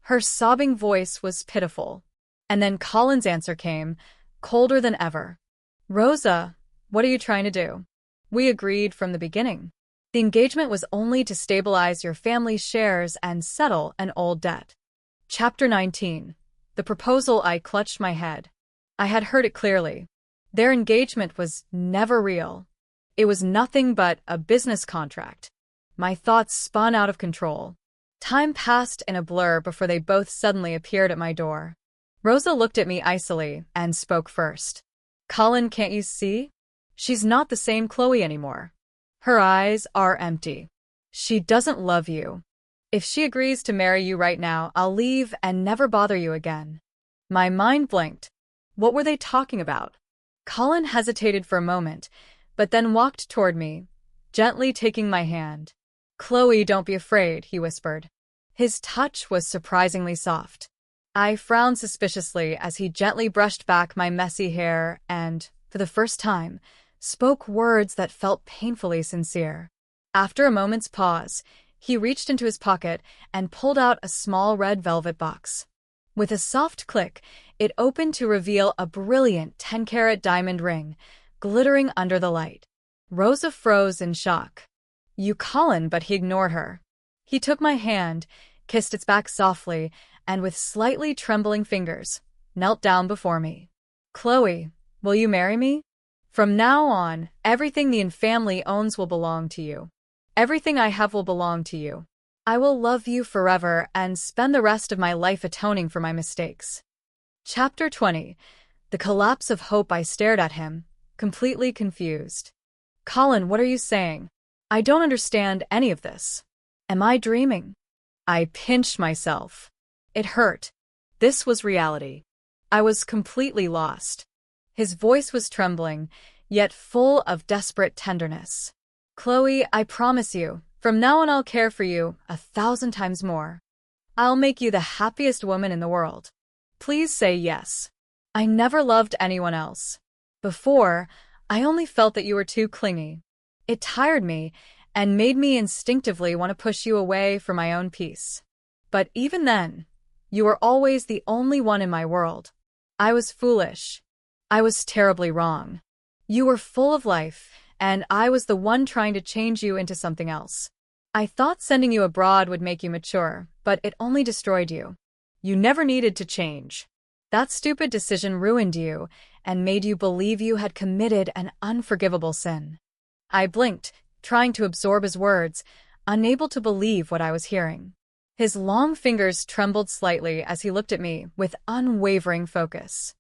Her sobbing voice was pitiful. And then Colin's answer came, colder than ever. "Rosa, what are you trying to do? We agreed from the beginning. The engagement was only to stabilize your family's shares and settle an old debt." Chapter 19. The proposal. I clutched my head. I had heard it clearly. Their engagement was never real. It was nothing but a business contract. My thoughts spun out of control. Time passed in a blur before they both suddenly appeared at my door. Rosa looked at me icily and spoke first. "Colin, can't you see? She's not the same Cloe anymore. Her eyes are empty. She doesn't love you. If she agrees to marry you right now, I'll leave and never bother you again." My mind blinked. What were they talking about? Colin hesitated for a moment, but then walked toward me, gently taking my hand. "Cloe, don't be afraid," he whispered. His touch was surprisingly soft. I frowned suspiciously as he gently brushed back my messy hair and, for the first time, spoke words that felt painfully sincere. After a moment's pause, he reached into his pocket and pulled out a small red velvet box. With a soft click, it opened to reveal a brilliant 10-carat diamond ring, glittering under the light. Rosa froze in shock. "You, Colin," but he ignored her. He took my hand, kissed its back softly, and with slightly trembling fingers, knelt down before me. "Cloe, will you marry me? From now on, everything the family owns will belong to you. Everything I have will belong to you. I will love you forever and spend the rest of my life atoning for my mistakes." Chapter 20. The collapse of hope. I stared at him, completely confused. "Colin, what are you saying? I don't understand any of this. Am I dreaming? I pinched myself. It hurt. This was reality. I was completely lost. His voice was trembling, yet full of desperate tenderness. Chloe, I promise you, from now on I'll care for you 1,000 times more. I'll make you the happiest woman in the world. Please say yes. I never loved anyone else. Before, I only felt that you were too clingy. It tired me and made me instinctively want to push you away for my own peace. But even then, you were always the only one in my world. I was foolish. I was terribly wrong. You were full of life, and I was the one trying to change you into something else. I thought sending you abroad would make you mature, but it only destroyed you. You never needed to change. That stupid decision ruined you and made you believe you had committed an unforgivable sin. I blinked, trying to absorb his words, unable to believe what I was hearing. His long fingers trembled slightly as he looked at me with unwavering focus.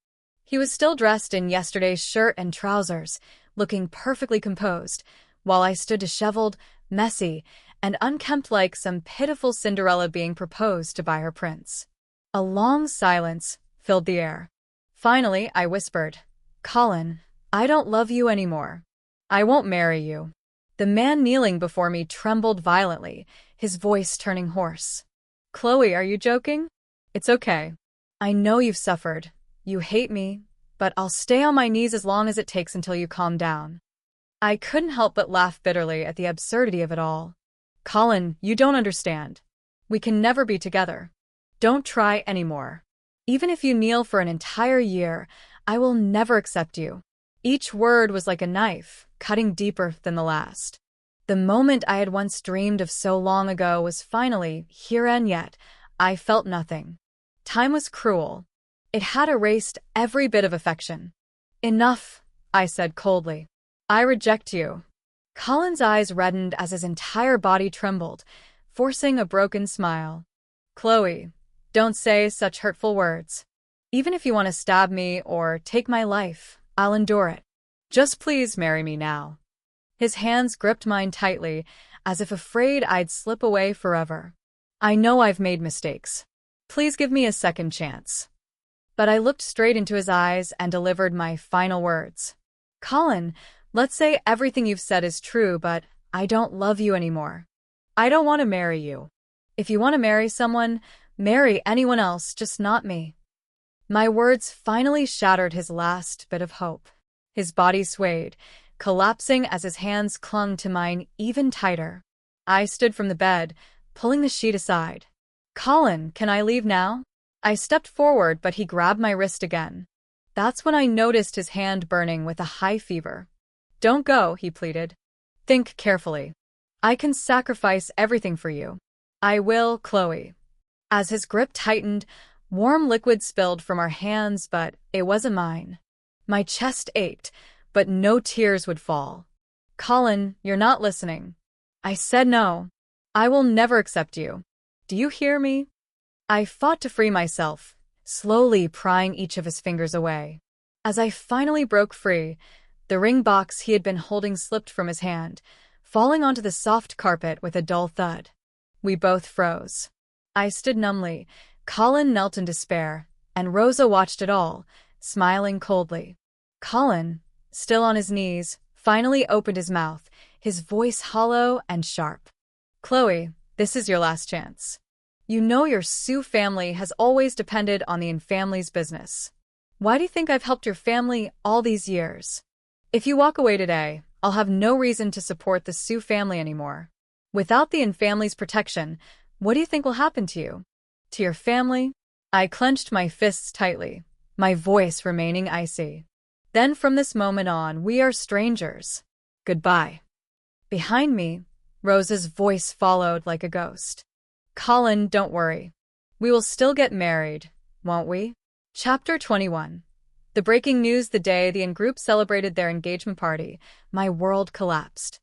He was still dressed in yesterday's shirt and trousers, looking perfectly composed, while I stood disheveled, messy, and unkempt like some pitiful Cinderella being proposed to by her prince. A long silence filled the air. Finally, I whispered, "Colin, I don't love you anymore. I won't marry you." The man kneeling before me trembled violently, his voice turning hoarse. "Chloe, are you joking? It's okay. I know you've suffered. You hate me, but I'll stay on my knees as long as it takes until you calm down." I couldn't help but laugh bitterly at the absurdity of it all. "Colin, you don't understand. We can never be together. Don't try anymore. Even if you kneel for an entire year, I will never accept you." Each word was like a knife, cutting deeper than the last. The moment I had once dreamed of so long ago was finally here, and yet I felt nothing. Time was cruel. It had erased every bit of affection. "Enough," I said coldly. "I reject you." Colin's eyes reddened as his entire body trembled, forcing a broken smile. "Chloe, don't say such hurtful words. Even if you want to stab me or take my life, I'll endure it. Just please marry me now." His hands gripped mine tightly, as if afraid I'd slip away forever. "I know I've made mistakes. Please give me a second chance." But I looked straight into his eyes and delivered my final words. "Colin, let's say everything you've said is true, but I don't love you anymore. I don't want to marry you. If you want to marry someone, marry anyone else, just not me." My words finally shattered his last bit of hope. His body swayed, collapsing as his hands clung to mine even tighter. I stood from the bed, pulling the sheet aside. "Colin, can I leave now?" I stepped forward, but he grabbed my wrist again. That's when I noticed his hand burning with a high fever. "Don't go," he pleaded. "Think carefully. I can sacrifice everything for you." "I will, Chloe." As his grip tightened, warm liquid spilled from our hands, but it wasn't mine. My chest ached, but no tears would fall. "Colin, you're not listening." I said no. "I will never accept you. Do you hear me?" I fought to free myself, slowly prying each of his fingers away. As I finally broke free, the ring box he had been holding slipped from his hand, falling onto the soft carpet with a dull thud. We both froze. I stood numbly, Colin knelt in despair, and Rosa watched it all, smiling coldly. Colin, still on his knees, finally opened his mouth, his voice hollow and sharp. "Chloe, this is your last chance. You know your Sioux family has always depended on the family's business. Why do you think I've helped your family all these years? If you walk away today, I'll have no reason to support the Sioux family anymore. Without the family's protection, what do you think will happen to you? To your family?" I clenched my fists tightly, my voice remaining icy. "Then from this moment on, we are strangers. Goodbye." Behind me, Rosa's voice followed like a ghost. "Colin, don't worry. We will still get married, won't we?" Chapter 21. The breaking news: the day the group celebrated their engagement party, my world collapsed.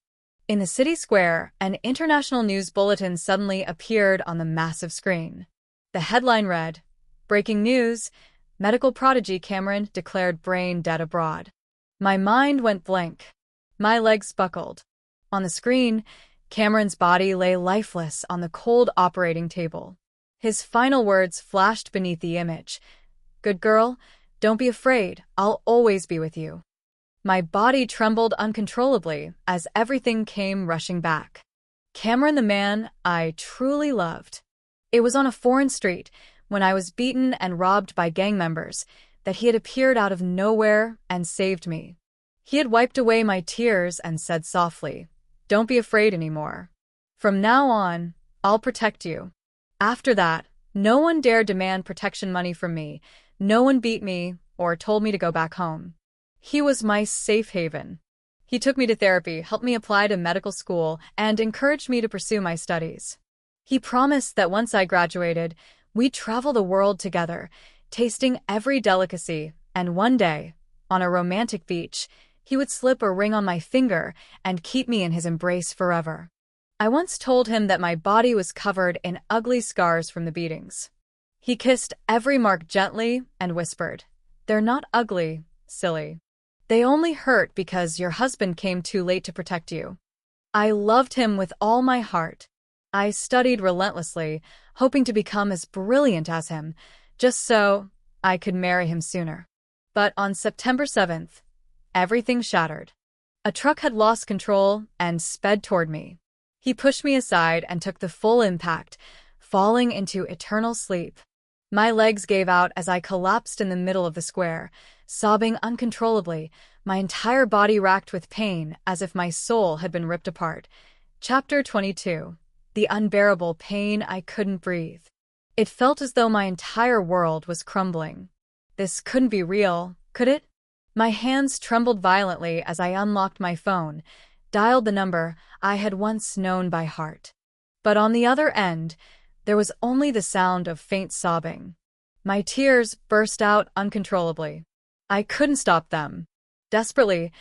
In the city square, an international news bulletin suddenly appeared on the massive screen. The headline read, "Breaking news, medical prodigy Cameron declared brain dead abroad." My mind went blank. My legs buckled. On the screen, Cameron's body lay lifeless on the cold operating table. His final words flashed beneath the image. "Good girl, don't be afraid, I'll always be with you." My body trembled uncontrollably as everything came rushing back. Cameron, the man I truly loved. It was on a foreign street, when I was beaten and robbed by gang members, that he had appeared out of nowhere and saved me. He had wiped away my tears and said softly, "Don't be afraid anymore. From now on, I'll protect you." After that, no one dared demand protection money from me, no one beat me or told me to go back home. He was my safe haven. He took me to therapy, helped me apply to medical school, and encouraged me to pursue my studies. He promised that once I graduated, we'd travel the world together, tasting every delicacy, and one day, on a romantic beach, he would slip a ring on my finger and keep me in his embrace forever. I once told him that my body was covered in ugly scars from the beatings. He kissed every mark gently and whispered, "They're not ugly, silly. They only hurt because your husband came too late to protect you." I loved him with all my heart. I studied relentlessly, hoping to become as brilliant as him, just so I could marry him sooner. But on September 7th, everything shattered. A truck had lost control and sped toward me. He pushed me aside and took the full impact, falling into eternal sleep. My legs gave out as I collapsed in the middle of the square, sobbing uncontrollably, my entire body racked with pain as if my soul had been ripped apart. Chapter 22. The unbearable pain I couldn't breathe. It felt as though my entire world was crumbling. This couldn't be real, could it? My hands trembled violently as I unlocked my phone, dialed the number I had once known by heart. But on the other end, there was only the sound of faint sobbing. My tears burst out uncontrollably. I couldn't stop them. Desperately,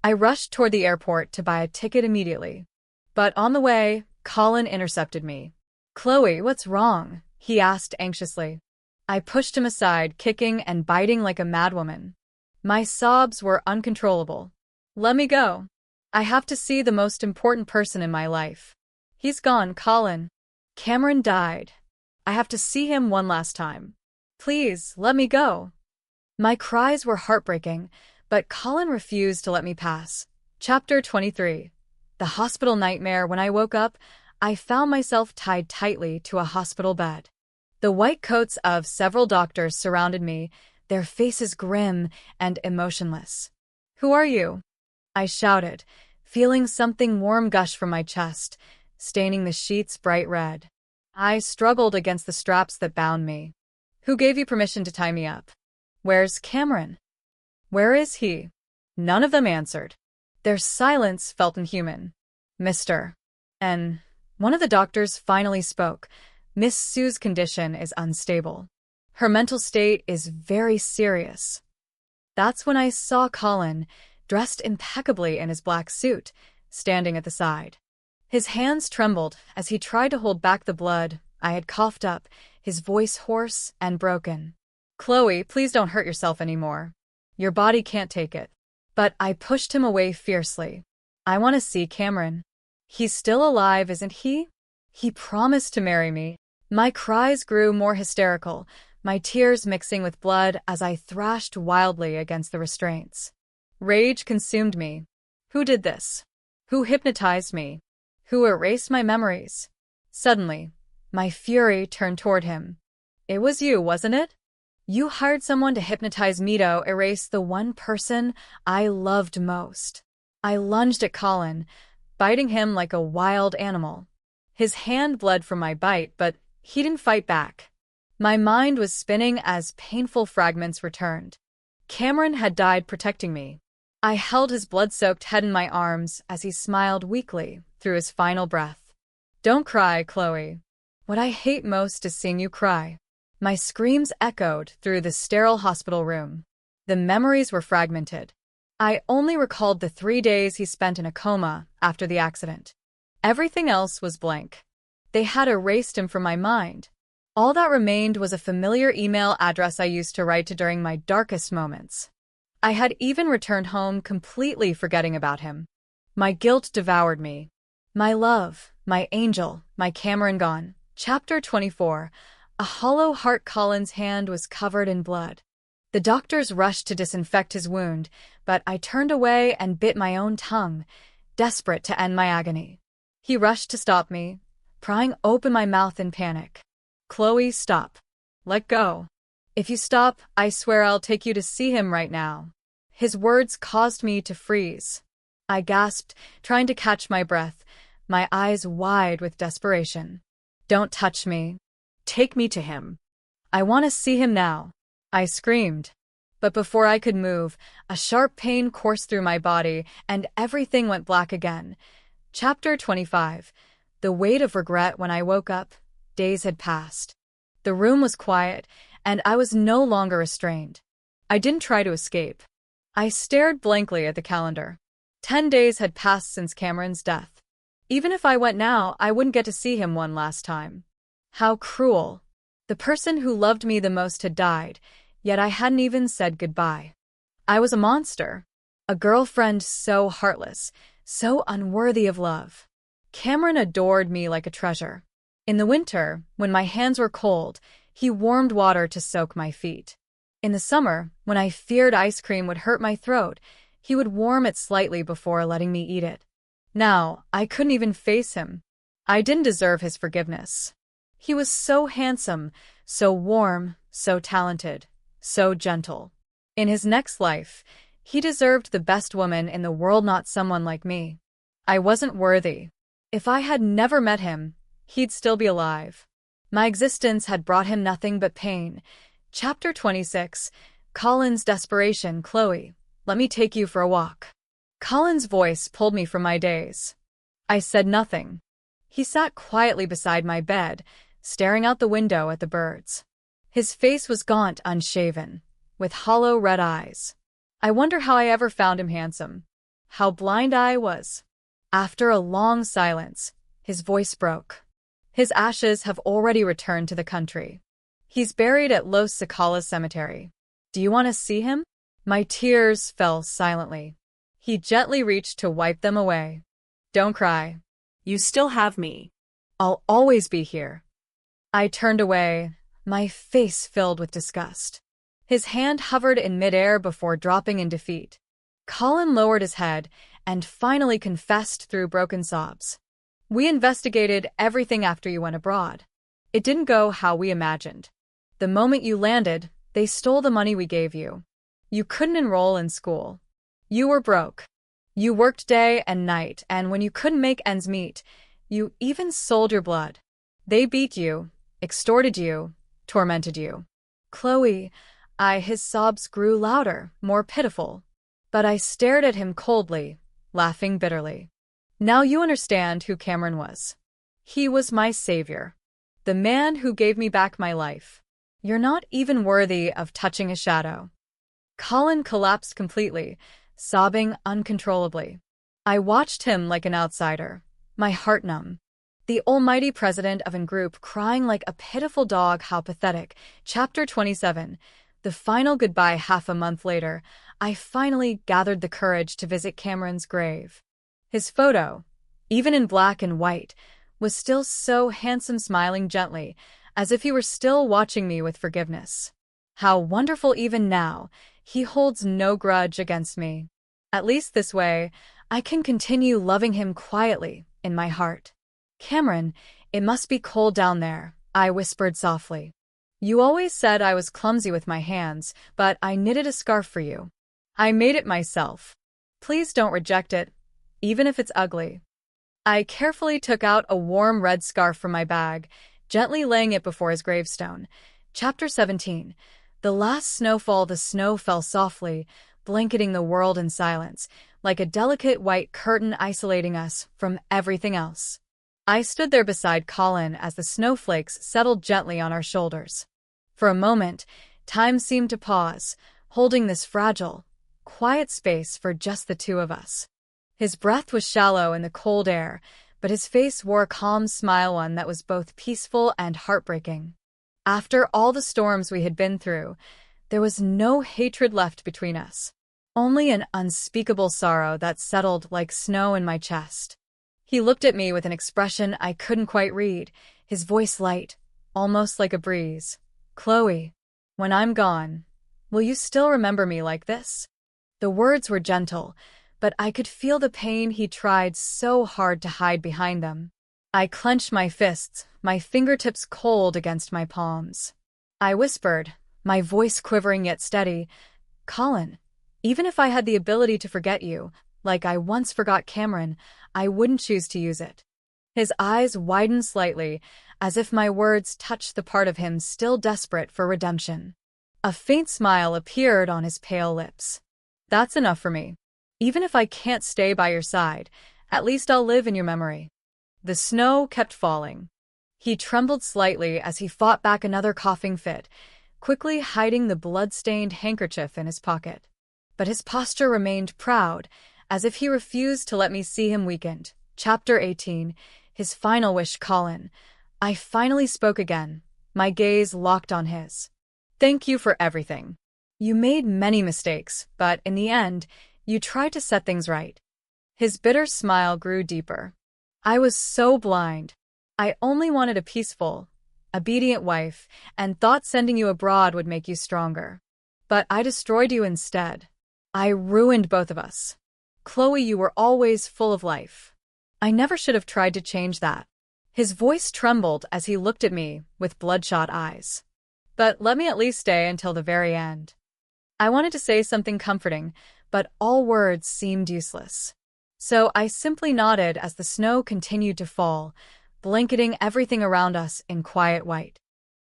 I rushed toward the airport to buy a ticket immediately. But on the way, Colin intercepted me. "Chloe, what's wrong?" he asked anxiously. I pushed him aside, kicking and biting like a madwoman. My sobs were uncontrollable. "Let me go. I have to see the most important person in my life. He's gone, Colin. Cameron died. I have to see him one last time. Please, let me go." My cries were heartbreaking, but Colin refused to let me pass. Chapter 23. The hospital nightmare. When I woke up, I found myself tied tightly to a hospital bed. The white coats of several doctors surrounded me, their faces grim and emotionless. "Who are you?" I shouted, feeling something warm gush from my chest, staining the sheets bright red. I struggled against the straps that bound me. "Who gave you permission to tie me up? Where's Cameron? Where is he?" None of them answered. Their silence felt inhuman. "Mr. N." One of the doctors finally spoke. "Miss Sue's condition is unstable. Her mental state is very serious." That's when I saw Colin, dressed impeccably in his black suit, standing at the side. His hands trembled as he tried to hold back the blood I had coughed up, his voice hoarse and broken. "Chloe, please don't hurt yourself anymore. Your body can't take it." But I pushed him away fiercely. "I want to see Cameron. He's still alive, isn't he? He promised to marry me." My cries grew more hysterical, my tears mixing with blood as I thrashed wildly against the restraints. Rage consumed me. Who did this? Who hypnotized me? Who erased my memories? Suddenly, my fury turned toward him. "It was you, wasn't it? You hired someone to hypnotize me to erase the one person I loved most." I lunged at Colin, biting him like a wild animal. His hand bled from my bite, but he didn't fight back. My mind was spinning as painful fragments returned. Cameron had died protecting me. I held his blood-soaked head in my arms as he smiled weakly through his final breath. "Don't cry, Chloe. What I hate most is seeing you cry." My screams echoed through the sterile hospital room. The memories were fragmented. I only recalled the 3 days he spent in a coma after the accident. Everything else was blank. They had erased him from my mind. All that remained was a familiar email address I used to write to during my darkest moments. I had even returned home completely forgetting about him. My guilt devoured me. My love, my angel, my Cameron gone. Chapter 24. A hollow heart. Colin's hand was covered in blood. The doctors rushed to disinfect his wound, but I turned away and bit my own tongue, desperate to end my agony. He rushed to stop me, prying open my mouth in panic. Chloe, stop. Let go. If you stop, I swear I'll take you to see him right now. His words caused me to freeze. I gasped, trying to catch my breath, my eyes wide with desperation. Don't touch me. Take me to him. I want to see him now, I screamed. But before I could move, a sharp pain coursed through my body, and everything went black again. Chapter 25. The weight of regret. When I woke up, days had passed. The room was quiet, and I was no longer restrained. I didn't try to escape. I stared blankly at the calendar. 10 days had passed since Cameron's death. Even if I went now, I wouldn't get to see him one last time. How cruel. The person who loved me the most had died, yet I hadn't even said goodbye. I was a monster. A girlfriend so heartless, so unworthy of love. Cameron adored me like a treasure. In the winter, when my hands were cold, he warmed water to soak my feet. In the summer, when I feared ice cream would hurt my throat, he would warm it slightly before letting me eat it. Now, I couldn't even face him. I didn't deserve his forgiveness. He was so handsome, so warm, so talented, so gentle. In his next life, he deserved the best woman in the world, not someone like me. I wasn't worthy. If I had never met him, he'd still be alive. My existence had brought him nothing but pain. Chapter 26. Colin's desperation. Chloe, let me take you for a walk. Colin's voice pulled me from my daze. I said nothing. He sat quietly beside my bed, staring out the window at the birds. His face was gaunt, unshaven, with hollow red eyes. I wonder how I ever found him handsome. How blind I was. After a long silence, his voice broke. His ashes have already returned to the country. He's buried at Los Cicalas Cemetery. Do you want to see him? My tears fell silently. He gently reached to wipe them away. Don't cry. You still have me. I'll always be here. I turned away, my face filled with disgust. His hand hovered in midair before dropping in defeat. Colin lowered his head and finally confessed through broken sobs. We investigated everything after you went abroad. It didn't go how we imagined. The moment you landed, they stole the money we gave you. You couldn't enroll in school. You were broke. You worked day and night, and when you couldn't make ends meet, you even sold your blood. They beat you, extorted you, tormented you. Chloe, his sobs grew louder, more pitiful. But I stared at him coldly, laughing bitterly. Now you understand who Cameron was. He was my savior. The man who gave me back my life. You're not even worthy of touching a shadow. Colin collapsed completely, sobbing uncontrollably. I watched him like an outsider, my heart numb. The almighty president of a group crying like a pitiful dog. How pathetic. Chapter 27. The final goodbye. Half a month later, I finally gathered the courage to visit Cameron's grave. His photo, even in black and white, was still so handsome, smiling gently, as if he were still watching me with forgiveness. How wonderful. Even now, he holds no grudge against me. At least this way, I can continue loving him quietly in my heart. Cameron, it must be cold down there, I whispered softly. You always said I was clumsy with my hands, but I knitted a scarf for you. I made it myself. Please don't reject it, even if it's ugly. I carefully took out a warm red scarf from my bag, gently laying it before his gravestone. Chapter 17. The last snowfall. The snow fell softly, blanketing the world in silence, like a delicate white curtain isolating us from everything else. I stood there beside Colin as the snowflakes settled gently on our shoulders. For a moment, time seemed to pause, holding this fragile, quiet space for just the two of us. His breath was shallow in the cold air, but his face wore a calm smile, one that was both peaceful and heartbreaking. After all the storms we had been through, there was no hatred left between us, only an unspeakable sorrow that settled like snow in my chest. He looked at me with an expression I couldn't quite read, his voice light, almost like a breeze. Chloe, when I'm gone, will you still remember me like this? The words were gentle, but I could feel the pain he tried so hard to hide behind them. I clenched my fists, my fingertips cold against my palms. I whispered, my voice quivering yet steady, Colin, even if I had the ability to forget you, like I once forgot Cameron, I wouldn't choose to use it. His eyes widened slightly, as if my words touched the part of him still desperate for redemption. A faint smile appeared on his pale lips. That's enough for me. Even if I can't stay by your side, at least I'll live in your memory. The snow kept falling. He trembled slightly as he fought back another coughing fit, quickly hiding the blood-stained handkerchief in his pocket. But his posture remained proud, as if he refused to let me see him weakened. Chapter 18. His final wish. Colin. I finally spoke again, my gaze locked on his. Thank you for everything. You made many mistakes, but in the end, you tried to set things right. His bitter smile grew deeper. I was so blind. I only wanted a peaceful, obedient wife, and thought sending you abroad would make you stronger. But I destroyed you instead. I ruined both of us. Chloe, you were always full of life. I never should have tried to change that. His voice trembled as he looked at me with bloodshot eyes. But let me at least stay until the very end. I wanted to say something comforting, but all words seemed useless. So I simply nodded as the snow continued to fall, blanketing everything around us in quiet white.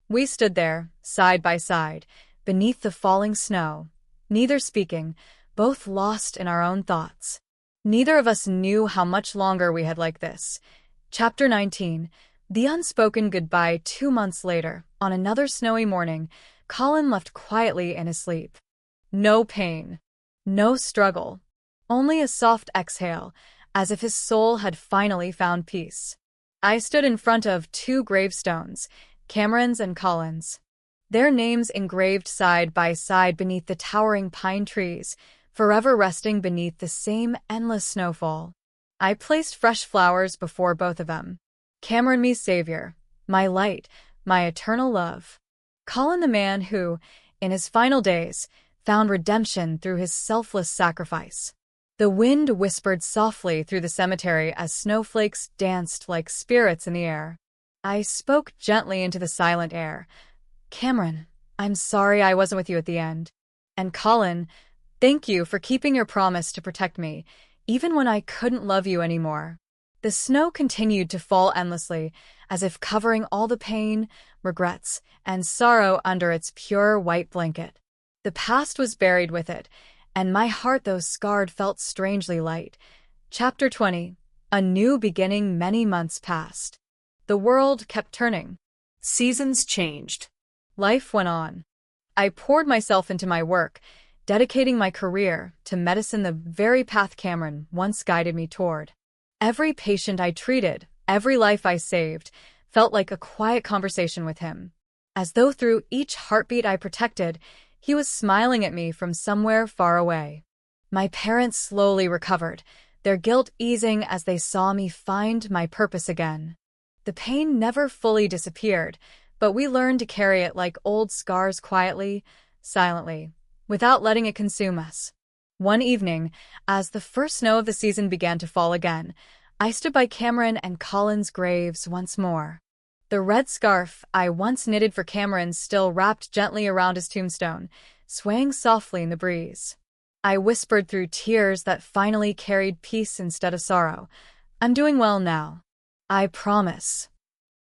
We stood there, side by side, beneath the falling snow, neither speaking, both lost in our own thoughts. Neither of us knew how much longer we had like this. Chapter 19. The unspoken goodbye. 2 months later, on another snowy morning, Colin left quietly in his sleep. No pain. No struggle. Only a soft exhale, as if his soul had finally found peace. I stood in front of 2 gravestones, Cameron's and Colin's. Their names engraved side by side beneath the towering pine trees, forever resting beneath the same endless snowfall. I placed fresh flowers before both of them. Cameron, me savior, my light, my eternal love. Colin, the man who, in his final days, found redemption through his selfless sacrifice. The wind whispered softly through the cemetery as snowflakes danced like spirits in the air. I spoke gently into the silent air. Cameron, I'm sorry I wasn't with you at the end. And Colin, thank you for keeping your promise to protect me, even when I couldn't love you anymore. The snow continued to fall endlessly, as if covering all the pain, regrets, and sorrow under its pure white blanket. The past was buried with it, and my heart, though scarred, felt strangely light. Chapter 20. A new beginning. Many months passed. The world kept turning. Seasons changed. Life went on. I poured myself into my work, dedicating my career to medicine, the very path Cameron once guided me toward. Every patient I treated, every life I saved, felt like a quiet conversation with him. As though through each heartbeat I protected, he was smiling at me from somewhere far away. My parents slowly recovered, their guilt easing as they saw me find my purpose again. The pain never fully disappeared, but we learned to carry it like old scars, quietly, silently, without letting it consume us. One evening, as the first snow of the season began to fall again, I stood by Cameron and Colin's graves once more. The red scarf I once knitted for Cameron still wrapped gently around his tombstone, swaying softly in the breeze. I whispered through tears that finally carried peace instead of sorrow. I'm doing well now. I promise.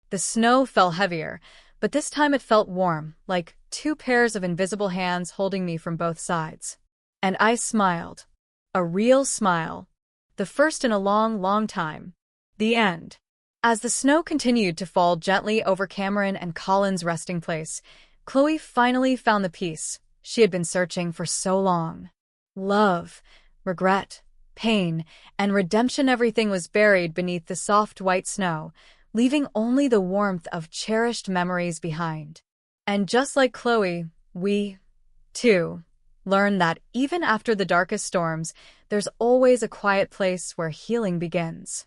The snow fell heavier, but this time it felt warm, like 2 pairs of invisible hands holding me from both sides. And I smiled. A real smile. The first in a long, long time. The end. As the snow continued to fall gently over Cameron and Colin's resting place, Chloe finally found the peace she had been searching for so long. Love, regret, pain, and redemption, everything was buried beneath the soft white snow, leaving only the warmth of cherished memories behind. And just like Chloe, we, too, learned that even after the darkest storms, there's always a quiet place where healing begins.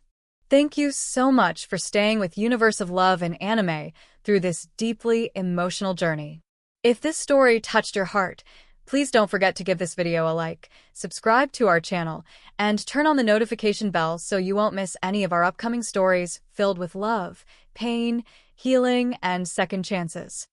Thank you so much for staying with Universe of Love and Anime through this deeply emotional journey. If this story touched your heart, please don't forget to give this video a like, subscribe to our channel, and turn on the notification bell so you won't miss any of our upcoming stories filled with love, pain, healing, and second chances.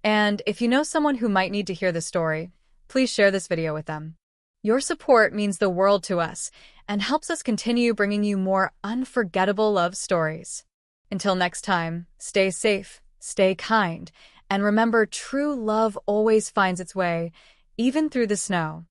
And if you know someone who might need to hear this story, please share this video with them. Your support means the world to us and helps us continue bringing you more unforgettable love stories. Until next time, stay safe, stay kind, and remember true love always finds its way, even through the snow.